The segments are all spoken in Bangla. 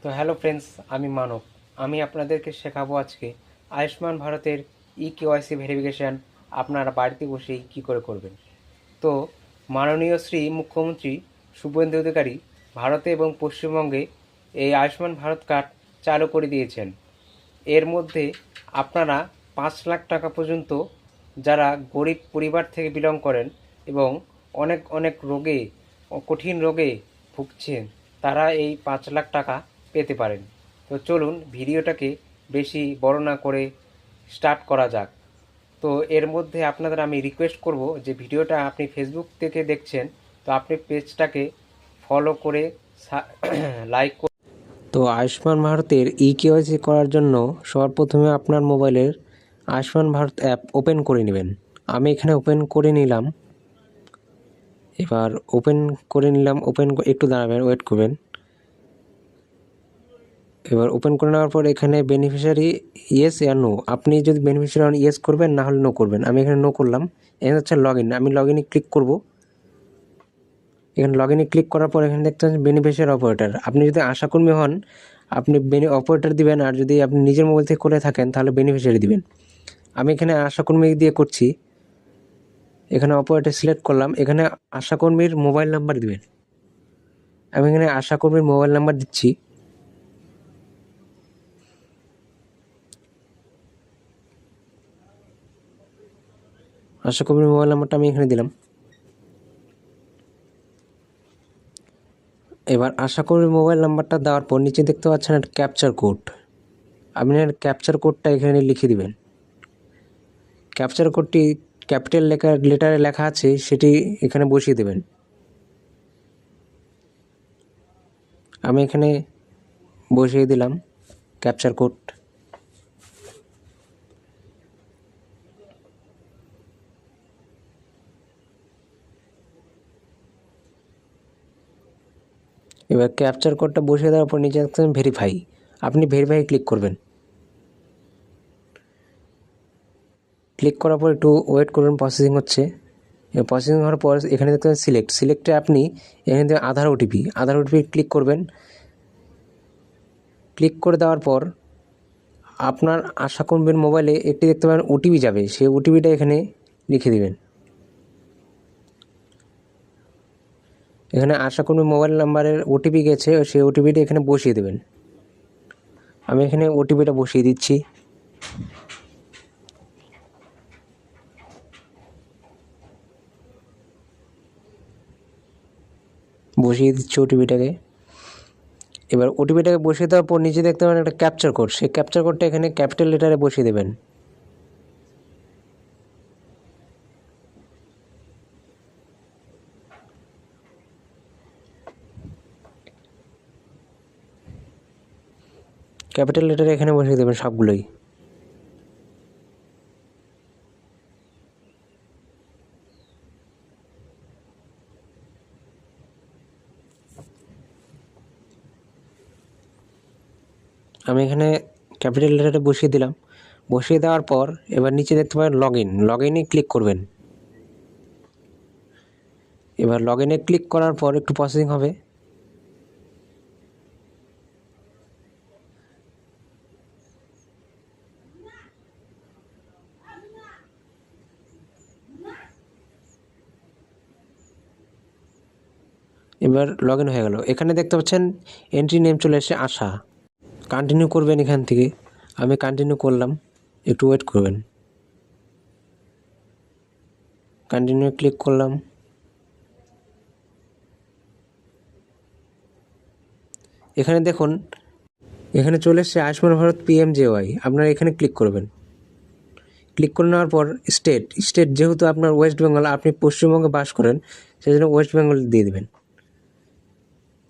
তো হ্যালো ফ্রেন্ডস, আমি মানব। আমি আপনাদেরকে শেখাবো আজকে আয়ুষ্মান ভারতের কেওয়াইসি ভেরিফিকেশান আপনারা বাড়িতে বসেই কী করে করবেন। তো মাননীয় শ্রী মুখ্যমন্ত্রী শুভেন্দু অধিকারী ভারতে এবং পশ্চিমবঙ্গে এই আয়ুষ্মান ভারত কার্ড চালু করে দিয়েছেন। এর মধ্যে আপনারা 5 লাখ টাকা পর্যন্ত যারা গরিব পরিবার থেকে বিলং করেন এবং অনেক অনেক রোগে কঠিন রোগে ভুগছেন, তারা এই 5 লাখ টাকা পেতে পারেন। তো চলুন ভিডিওটাকে বেশি বড় না করে স্টার্ট করা যাক। তো এর মধ্যে আপনাদের আমি রিকোয়েস্ট করব যে ভিডিওটা আপনি ফেসবুক থেকে দেখছেন, তো আপনি পেজটাকে ফলো করে লাইক। তো আয়ুষ্মান ভারতের কেওয়াইসি করার জন্য সবার প্রথমে আপনার মোবাইলের আয়ুষ্মান ভারত অ্যাপ ওপেন করে নেবেন। আমি এখানে ওপেন করে নিলাম। এবার ওপেন করে নিলাম, একটু দাঁড়াবেন, ওয়েট করবেন। এবার ওপেন করে নেওয়ার পর এখানে বেনিফিশিয়ারি ইয়েস আর নো, আপনি যদি বেনিফিশিয়ারি হন ইয়েস করবেন, না হলে নো করবেন। আমি এখানে নো করলাম। এখানে হচ্ছে লগ ইন, আমি লগ ইনে ক্লিক করব। এখানে লগ ইনে ক্লিক করার পর এখানে দেখতে পাচ্ছেন বেনিফিশিয়ারি অপারেটর। আপনি যদি আশাকর্মী হন আপনি অপারেটর দিবেন, আর যদি আপনি নিজের মোবাইল থেকে করে থাকেন তাহলে বেনিফিশিয়ারি দিবেন। আমি এখানে আশাকর্মী দিয়ে করছি। এখানে অপারেটর সিলেক্ট করলাম। এখানে আশাকর্মীর মোবাইল নাম্বার দিবেন। আমি এখানে আশাকর্মীর মোবাইল নাম্বার দিচ্ছি। আশাকর্মীর মোবাইল নাম্বারটা আমি এখানে দিলাম। এবার আশাকর্মীর মোবাইল নাম্বারটা দেওয়ার পর নিচে দেখতে পাচ্ছেন একটা ক্যাপচার কোড। আপনি ক্যাপচার কোডটা এখানে লিখে দিবেন। ক্যাপচার কোডটি ক্যাপিটাল লেটারে লেখা আছে, সেটি এখানে বসিয়ে দেবেন। আমি এখানে বসিয়ে দিলাম ক্যাপচার কোড। এবার ক্যাপচার কোডটা বসিয়ে দেওয়ার পর নিচে দেখতে ভেরিফাই, আপনি ভেরিফাই ক্লিক করবেন। ক্লিক করার পর একটু ওয়েট করবেন, প্রসেসিং হচ্ছে। প্রসেসিং হওয়ার পর এখানে দেখতে পাবেন সিলেক্টে আপনি এখানে থেকে আধার ওটিপি ক্লিক করবেন। ক্লিক করে দেওয়ার পর আপনার আশাকর্মীর মোবাইলে একটি দেখতে পাবেন ওটিপি যাবে, সেই ওটিপিটা এখানে লিখে দিবেন। এখানে আশাকর্মীর মোবাইল নাম্বারের ওটিপি গেছে, সেই ওটিপিটা এখানে বসিয়ে দেবেন। আমি এখানে ওটিপিটা বসিয়ে দিচ্ছি। ওটিপিটাকে। এবার ওটিপিটাকে বসিয়ে দেওয়ার পর নিচে দেখতে পাবেন একটা ক্যাপচার কোড, সেই ক্যাপচার কোডটা এখানে ক্যাপিটাল লেটারে বসিয়ে দেবেন। ক্যাপিটাল লেটারে এখানে বসিয়ে দেবেন সবগুলোই। আমি এখানে ক্যাপিটাল লেটারে বসিয়ে দিলাম। বসিয়ে দেওয়ার পর এবার নিচে দেখতে পাবেন লগ ইনে ক্লিক করবেন। এবার লগ ইনে ক্লিক করার পর একটু প্রসেসিং হবে। এবার লগ ইন হয়ে গেল। এখানে দেখতে পাচ্ছেন এন্ট্রি নেম চলে এসে আশা। কন্টিনিউ করবেন এখান থেকে। আমি কন্টিনিউ করলাম, একটু ওয়েট করবেন। কন্টিনিউ ক্লিক করলাম। এখানে দেখুন, এখানে চলে এসছে আয়ুষ্মান ভারত PMJY। আপনারা এখানে ক্লিক করবেন। ক্লিক করে নেওয়ার পর স্টেট যেহেতু আপনার ওয়েস্ট বেঙ্গল, আপনি পশ্চিমবঙ্গে বাস করেন, সেই জন্য ওয়েস্ট বেঙ্গল দিয়ে দেবেন।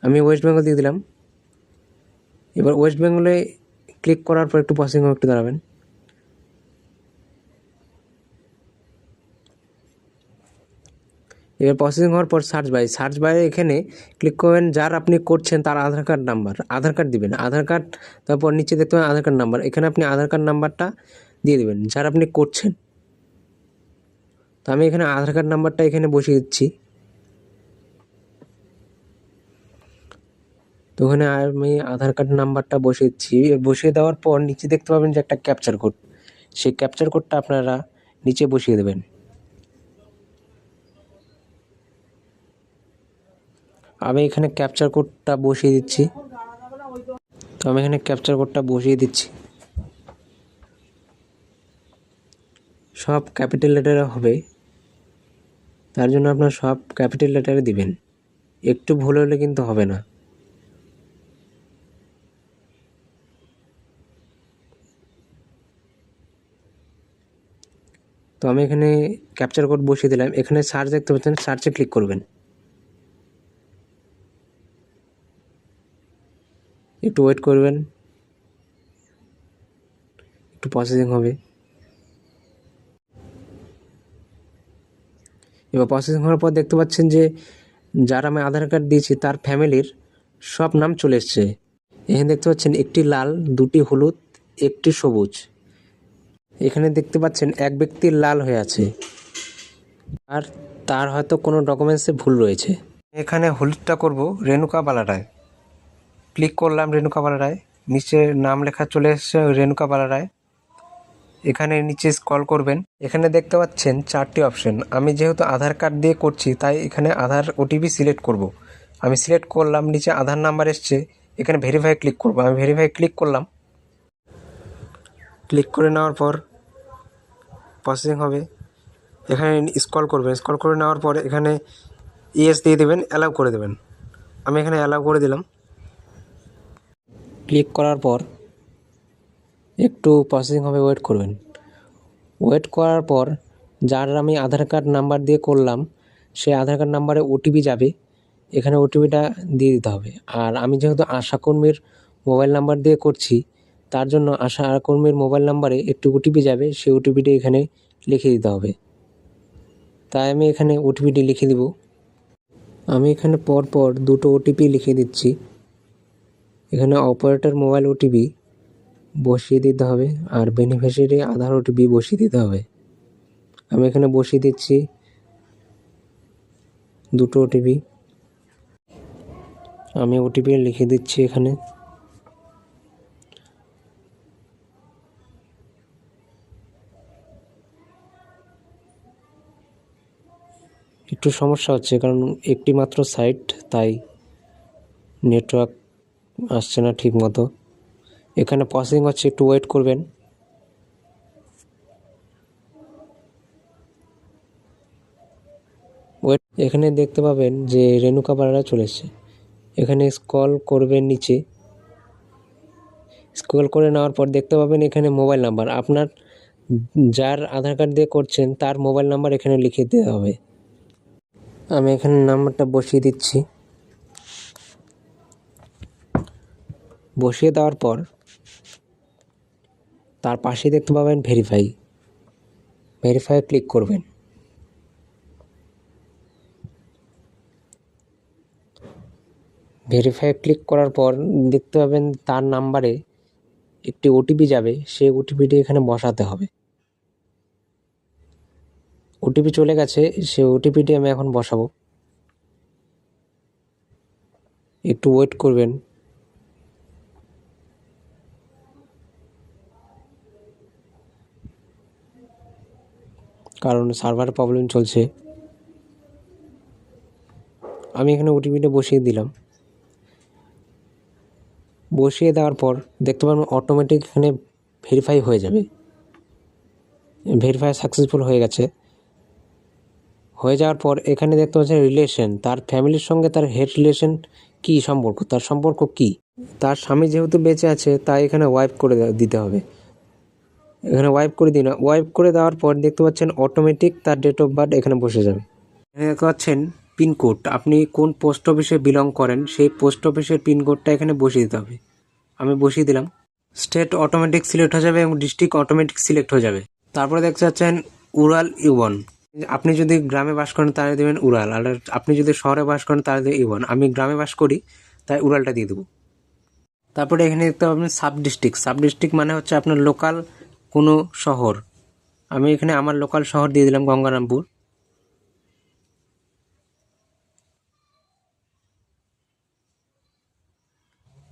আমি ওয়েস্ট বেঙ্গল দিয়ে দিলাম। এবার ওয়েস্ট বেঙ্গলে ক্লিক করার পর একটু প্রসেসিং একটু দাঁড়াবেন। এবার প্রসেসিং হওয়ার পর সার্চ বাইরে এখানে ক্লিক করবেন। যার আপনি করছেন তার আধার কার্ড দিবেন। আধার কার্ড, তারপর নিচে দেখতে পাবেন আধার কার্ড নাম্বার, এখানে আপনি আধার কার্ড নাম্বারটা দিয়ে দেবেন যার আপনি করছেন। তো আমি এখানে আধার কার্ড নাম্বারটা এখানে বসিয়ে দিচ্ছি। তো তো ওখানে আমি আধার কার্ড নাম্বারটা বসিয়ে দিচ্ছি। বসিয়ে দেওয়ার পর নিচে দেখতে পাবেন যে একটা ক্যাপচার কোড, সেই ক্যাপচার কোডটা আপনারা নিচে বসিয়ে দেবেন। আমি এখানে ক্যাপচার কোডটা বসিয়ে দিচ্ছি। তো আমি এখানে ক্যাপচার কোডটা বসিয়ে দিচ্ছি। সব ক্যাপিটাল লেটারে হবে, তার জন্য আপনার সব ক্যাপিটাল লেটারে দিবেন, একটু ভুল হলে কিন্তু হবে না। তো আমি এখানে ক্যাপচার কোড বসিয়ে দিলাম। এখানে সার্চ দেখতে পাচ্ছেন, সার্চে ক্লিক করবেন। একটু ওয়েট করবেন, একটু প্রসেসিং হবে। এবার প্রসেসিং হওয়ার পর দেখতে পাচ্ছেন যে যার আমি আধার কার্ড দিয়েছি তার ফ্যামিলির সব নাম চলে এসছে। এখানে দেখতে পাচ্ছেন একটি লাল, দুটি হলুদ, একটি সবুজ। এখানে দেখতে পাচ্ছেন এক ব্যক্তির লাল হয়ে আছে, আর তার হয়তো কোনো ডকুমেন্টসে ভুল রয়েছে। এখানে হলুদটা করব রেণুকা বালারায়। ক্লিক করলাম রেণুকা বালারায়, নিচে নাম লেখা চলে এসছে রেণুকা বালারায়। এখানে নিচে স্ক্রল করবেন, এখানে দেখতে পাচ্ছেন 4টি অপশন। আমি যেহেতু আধার কার্ড দিয়ে করছি তাই এখানে আধার ওটিপি সিলেক্ট করব। আমি সিলেক্ট করলাম, নিচে আধার নাম্বার এসছে, এখানে ভেরিফাই ক্লিক করব। আমি ভেরিফাই ক্লিক করলাম। ক্লিক করে নেওয়ার পর প্রসেসিং হবে। এখানে স্ক্রল করবেন, স্ক্রল করে নেওয়ার পর এখানে ইয়েস দিয়ে দেবেন, অ্যালাউ করে দেবেন। আমি এখানে অ্যালাউ করে দিলাম। ক্লিক করার পর একটু প্রসেসিং হবে, ওয়েট করবেন। ওয়েট করার পর যার আমি আধার কার্ড নাম্বার দিয়ে করলাম সেই আধার কার্ড নাম্বারে ওটিপি যাবে, এখানে ওটিপিটা দিয়ে দিতে হবে। আর আমি যেহেতু আশাকর্মীর মোবাইল নাম্বার দিয়ে করছি তার জন্য আশাকর্মীর মোবাইল নাম্বারে একটু ওটিপি যাবে, সেই ওটিপিটি এখানে লিখে দিতে হবে। তাই আমি এখানে ওটিপিটি লিখে দিব। আমি এখানে পরপর দুটো ওটিপি লিখে দিচ্ছি। এখানে অপারেটর মোবাইল ওটিপি বসিয়ে দিতে হবে, আর বেনিফিশিয়ারি আধার ওটিপি বসিয়ে দিতে হবে। আমি এখানে বসিয়ে দিচ্ছি দুটো ওটিপি। আমি ওটিপি লিখে দিচ্ছি এখানে। একটু সমস্যা হচ্ছে কারণ একটি মাত্র সাইট, তাই নেটওয়ার্ক আসছে না ঠিক মতো। এখানে প্রসেসিং হচ্ছে, একটু ওয়েট করবেন। ওয়েট, এখানে দেখতে পাবেন যে রেণুকা বালারা চলে এসছে। এখানে স্ক্রল করবেন নিচে, স্ক্রল করে নেওয়ার পর দেখতে পাবেন এখানে মোবাইল নাম্বার, আপনার যার আধার কার্ড দিয়ে করছেন তার মোবাইল নাম্বার এখানে লিখে দিতে হবে। আমি এখানে নাম্বারটা বসিয়ে দিচ্ছি। বসিয়ে দেওয়ার পর তার পাশে দেখতে পাবেন ভেরিফাই, ভেরিফাই ক্লিক করবেন। ভেরিফাই ক্লিক করার পর দেখতে পাবেন তার নাম্বারে একটি ওটিপি যাবে, সেই ওটিপিটি এখানে বসাতে হবে। ওটিপি চলে গেছে, সেই ওটিপিটি আমি এখন বসাবো। একটু ওয়েট করবেন। কারণ সার্ভার প্রবলেম চলছে। আমি এখানে ওটিপিটা বসিয়ে দিলাম। বসিয়ে দেওয়ার পর দেখতে পাবেন অটোমেটিক এখানে ভেরিফাই হয়ে যাবে। ভেরিফাই সাকসেসফুল হয়ে গেছে। হয়ে যাওয়ার পর এখানে দেখতে পাচ্ছেন রিলেশন, তার ফ্যামিলির সঙ্গে তার হেড রিলেশন কী সম্পর্ক, তার সম্পর্ক কী। তার স্বামী যেহেতু বেঁচে আছে তাই এখানে ওয়াইপ করে দিতে হবে। এখানে ওয়াইপ করে দিন। ওয়াইপ করে দেওয়ার পর দেখতে পাচ্ছেন অটোমেটিক তার ডেট অফ বার্থ এখানে বসে যাবে। এখানে দেখতে পাচ্ছেন পিনকোড, আপনি কোন পোস্ট অফিসে বিলং করেন সেই পোস্ট অফিসের পিনকোডটা এখানে বসিয়ে দিতে হবে। আমি বসিয়ে দিলাম। স্টেট অটোমেটিক সিলেক্ট হয়ে যাবে এবং ডিস্ট্রিক্ট অটোমেটিক সিলেক্ট হয়ে যাবে। তারপরে দেখতে পাচ্ছেন উড়াল ইউবন। আপনি যদি গ্রামে বাস করেন তাহলে দেবেন উড়াল, আর আপনি যদি শহরে বাস করেন তাহলে দেবেন ইউবন। আমি গ্রামে বাস করি তাই উড়ালটা দিয়ে দেবো। তারপরে এখানে দেখতে পাবেন সাব ডিস্ট্রিক্ট। সাব ডিস্ট্রিক্ট মানে হচ্ছে আপনার লোকাল কোনো শহর। আমি এখানে আমার লোকাল শহর দিয়ে দিলাম গঙ্গারামপুর।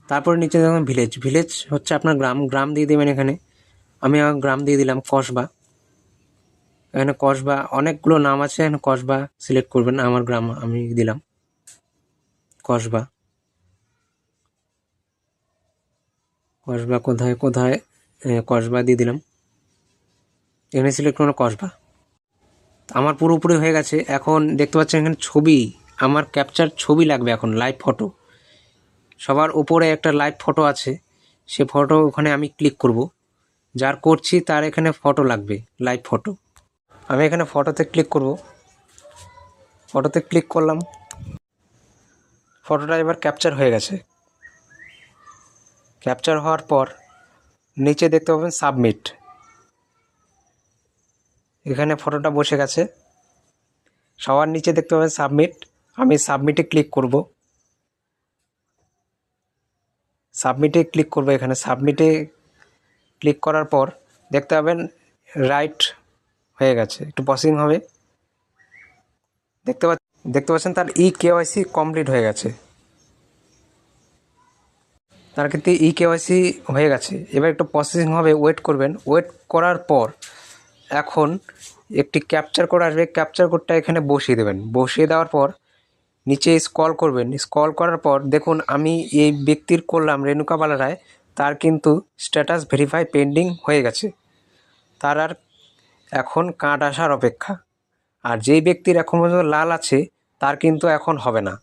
তারপরে নিচে দেখুন ভিলেজ, ভিলেজ হচ্ছে আপনার গ্রাম, গ্রাম দিয়ে দেবেন এখানে। আমি আমার গ্রাম দিয়ে দিলাম কসবা। এখানে কসবা অনেকগুলো নাম আছে, এখানে কসবা সিলেক্ট করবেন। আমার গ্রাম আমি দিলাম কসবা। কসবা কোথায় কোথায়, কসবা দিয়ে দিলাম, এখানে সিলেক্ট করুন কসবা। আমার পুরোপুরি হয়ে গেছে। এখন দেখতে পাচ্ছেন এখানে ছবি, আমার ক্যাপচার ছবি লাগবে এখন, লাইভ ফটো। সবার উপরে একটা লাইভ ফটো আছে, সে ফটো ওখানে আমি ক্লিক করব। যার করছি তার এখানে ফটো লাগবে, লাইভ ফটো। আমি এখানে ফটোতে ক্লিক করব, ফটোতে ক্লিক করলাম। ফটোটা এবার ক্যাপচার হয়ে গেছে। ক্যাপচার হওয়ার পর নিচে দেখতে পাবেন সাবমিট, এখানে ফটোটা বসে গেছে। সবার নিচে দেখতে পাবেন সাবমিট, আমি সাবমিটে ক্লিক করব। সাবমিটে ক্লিক করব, এখানে সাবমিটে ক্লিক করার পর দেখতে পাবেন রাইট হয়ে গেছে, একটু প্রসেসিং হবে। দেখতে পাচ্ছেন তার কেওয়াইসি কমপ্লিট হয়ে গেছে, তার ক্ষেত্রে কেওয়াইসি হয়ে গেছে। এবার একটু প্রসেসিং হবে, ওয়েট করবেন। ওয়েট করার পর এখন একটি ক্যাপচার কোড আসবে, ক্যাপচার কোডটা এখানে বসিয়ে দেবেন। বসিয়ে দেওয়ার পর নিচে স্ক্রল করবেন। স্ক্রল করার পর দেখুন আমি এই ব্যক্তির করলাম, রেণুকা বালা রায়, তার কিন্তু স্ট্যাটাস ভেরিফাই পেন্ডিং হয়ে গেছে। তার আর এখন কার্ড আসার অপেক্ষা। আর যেই ব্যক্তির এখন পর্যন্ত লাল আছে তার কিন্তু এখন হবে না।